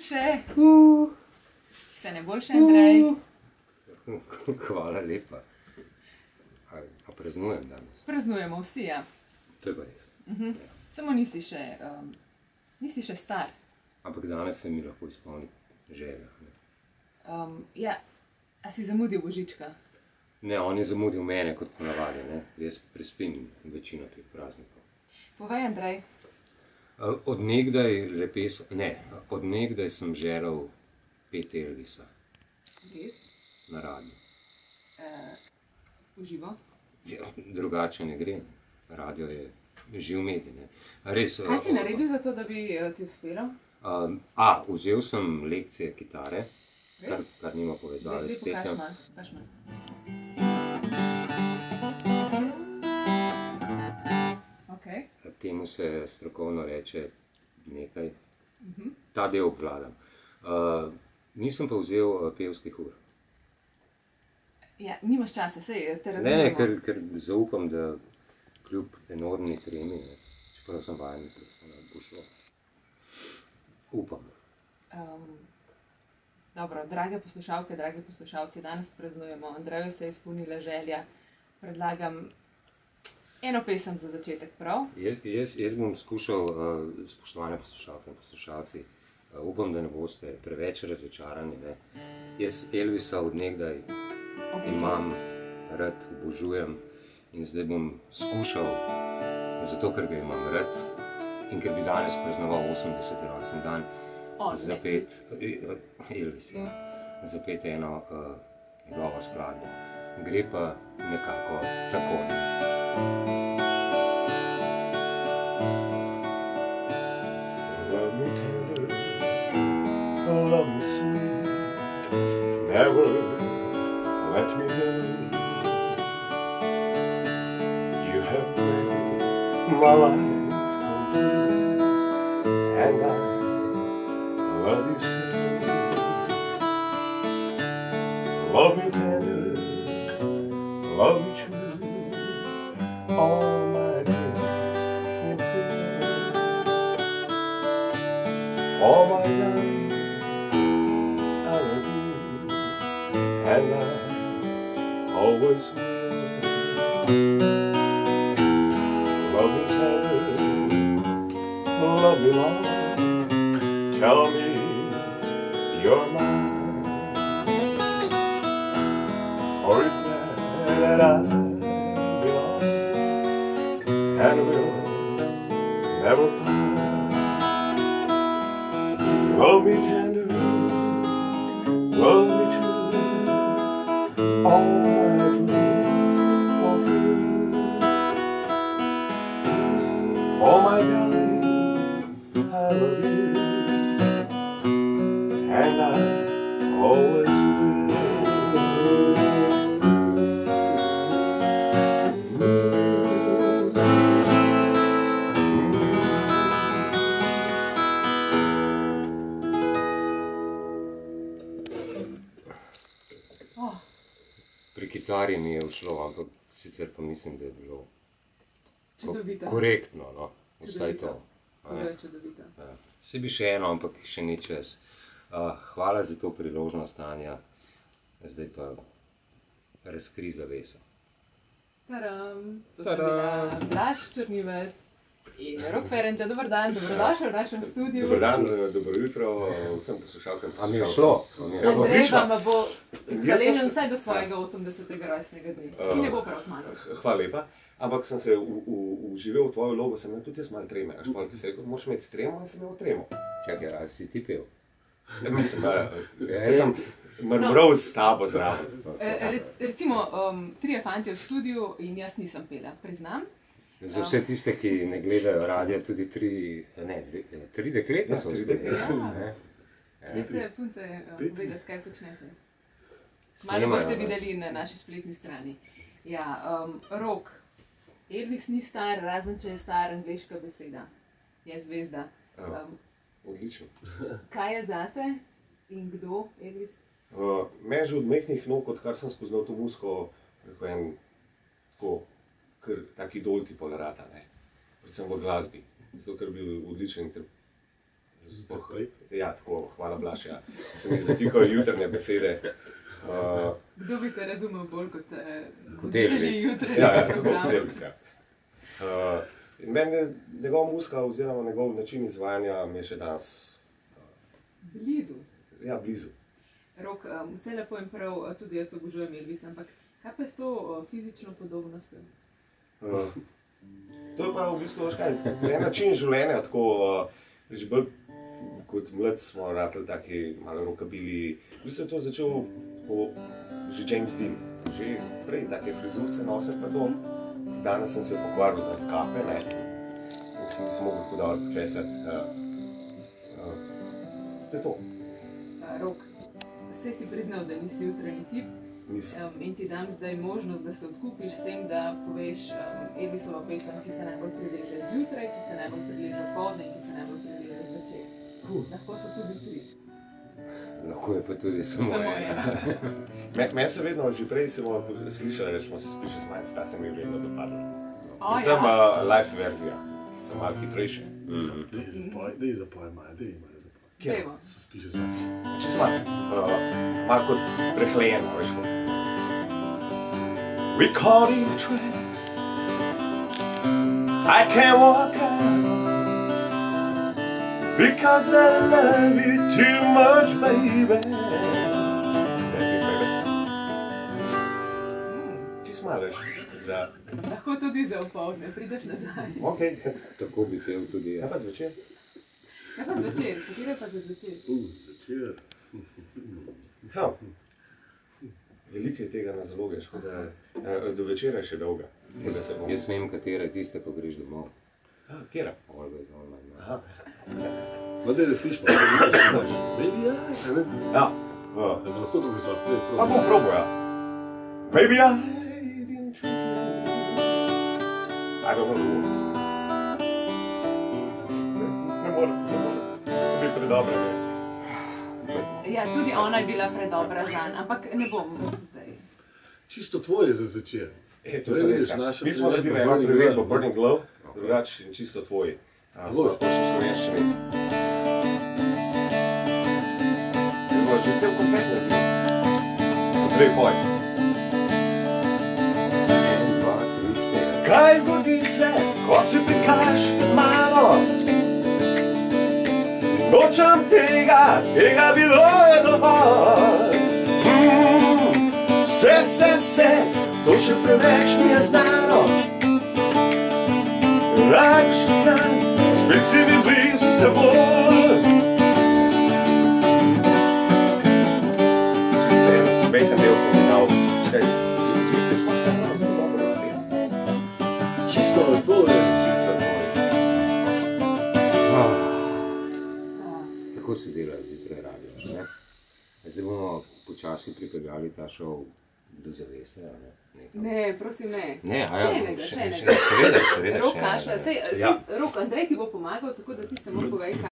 Še. Vse najboljše, Andrej. Hvala lepa. A praznujem danes? Praznujemo vsi, ja. To je pa res. Samo nisi še star. Ampak danes se mi lahko izpolni želja. Ja, a si zamudil Božička? Ne, on je zamudil mene kot ponavadi, ne. Jaz prespim večino teh praznikov. Povej, Andrej. Od nekdaj sem želel pet Elvisa. Res? Na radiju. V živo? Ja, drugače ne gre. Radio je živ medij, ne. Res. Kaj si naredil za to, da bi ti uspelo? Vzel sem lekcije kitare, kar nima povezave s petjem. Pokaž manj. Okay. Temu se strokovno reče nekaj. Ta del obvladam. Nisem pa vzel pevskih ur. Ja, nimaš časa, sej te razumemo. Ne, ker zaupam, da kljub enormni tremi, čeprav sem vajen, da bo šlo. Upam. Dobro, drage poslušalke, dragi poslušalci, danes praznujemo. Andreju se je izpolnila želja. Predlagam eno pesem za začetek, prav? Jaz bom skušal, spoštovane poslušalke in poslušalci, upam, da ne boste preveč razočarani, ne. Jaz Elvisa od nekdaj imam, rad obožujem in zdaj bom skušal, zato ker ga imam rad in ker bi danes praznoval 80. rojstni dan, zapet Elvis, zapet eno njegovo skladbo. Gre pa nekako tako. Love me tender, love me sweet, never let me go. You have made my life complete, and I love you so. Love me tender, love me true, all my dreams fulfill. All my life I love you, and I always will. Love me tender, love me long, tell me you're mine. For it's there that I belong, and will never part. Love me tender, love me true, all my dreams fulfill. For my darling, I love you, and I always will. Pri kitari mi je ušlo, ampak sicer pa mislim, da je bilo Čudovito. korektno, no, vsaj to. Čudovito. Saj bi še eno, ampak še ni čas. Hvala za to priložnost, Anja. Zdaj pa razkri zaveso. Taram! To sem bila Blaž Črnivec in Rok Ferenča. Dober dan, dobrodošel v našem studiu. Dobar dan, dobro jutro vsem poslušalkam. A mi je šlo? Andrej vam bo hvaležen vsaj do svojega 80. rojstnega dne, ki ne bo prav kmalu. Hvala lepa. Ampak sem se uživel v tvojo vlogo, sem imel tudi jaz malo treme. Až malo, ki se je rekel, moraš imeti tremo, in sem imel tremo. Čakaj, ali si ti pel? Mislim, jaz sem mrmral s tabo zraven. Recimo, trije fantje v studiu in jaz nisem pela, priznam. Za vse tiste, ki ne gledajo radia, tudi tri dekleta so v studiu. Dajte punce vedeti, kaj počnete. Malo boste videli na naši spletni strani. Ja, Rok. Elvis ni star, razen če je star angleška beseda. Je zvezda. Odlično. Kaj je zate in kdo, Elvis? Meni že od mehkih nog, odkar sem spoznal to muziko, rekel en tako, kar tak idol ti polarata, ne. Predvsem v glasbi. Zato, ker je bil odličen Ja, tako, hvala Blaž, ja. Se mi zatikajo jutranje besede. Kdo bi te razumel bolj kot Elvis? Ja, tako kot Elvis, ja. In meni njegova muzika oziroma njegov način izvajanja mi je še danes... Blizu. Ja, blizu. Rok, vse lepo in prav, tudi jaz obožujem Elvisa, ampak kaj pa je s to fizično podobnostjo? To je pa v bistvu, en način življenja, tako, že bolj kot mlad smo ratali taki malo rokabili. V bistvu je to začel že James Dean, že prej take frizurce nosil pa to. Danes sem se pokvaril zaradi kape, ne, in sem nisem mogel tako dobro počesati. To je to. Rok, ste si priznal, da nisi jutranji tip. Nisem. In ti dam zdaj možnost, da se odkupiš s tem, da poveš Elvisova pesem, ki se najbolj prileže zjutraj, ki se najbolj prileže poldne in ki se najbolj prileže zvečer. Lahko so tudi tri. Lahko je pa tudi samo ena. Meni se vedno, že prej smo slišali, rečemo se spiš z manj, ta se mi je vedno dopadla. Oh, Predvsem ja. live verzija, so malo hitrejše. Dej zapoj, Maja, dej Maja zapoj. Dejmo. Se spiše z manj. Čez malo kot prehlejeno, veš kot. We caught in a trap, I can't walk out, because I love you too much, baby. That's it, baby. Čez malo, veš, za... Lahko tudi za opoldne, prideš nazaj. Ok. Tako bi pel tudi Kaj jaz. pa zvečer? Kaj pa zvečer? Katere pa za zvečer? Zvečer. Ja. Veliko je tega na zaloge, škoda, do večera je še dolga. Jaz vem, katera je tista, ko greš domov. Kjera? Always on my mind. Aha. No, dej, da slišimo, da ne znaš. Baby, ja. Ja. Da lahko to visok, dej, Pa bom probal, ja. Baby, I didn't treat you. I don't know the words. Ne morem. To bi predobre, ne. Ja, tudi ona je bila predobra zanj, ampak ne bom zdaj. Čisto tvoje za zvečer. To je res, ja. Mi smo naredili eno priredbo Burning Glow, drugač in čisto tvoji. Zlož. Pa še slovenščini. Je bilo že cel koncert naredil. Andrej, poj. 1, 2, 3, 4. Kaj zgodi se, ko se prikaš malo? Nočem tega bilo je dovolj. Se, to še preveč mi je znano. Rad še znam, spet si mi blizu seboj. Če se bejten del sem dal, čakaj, zjutraj smo dobro napeli. Čisto tvoje. Čisto tvoj. Tako se dela zjutraj radio, ne? Zdaj bomo počasi pripeljali ta šov do zavese, ne? Ne, prosim, ne. Ne, Še enega, še enega. Seveda, Rok še kašlja, enega. Rok, Andrej ti bo pomagal, tako da ti samo povej,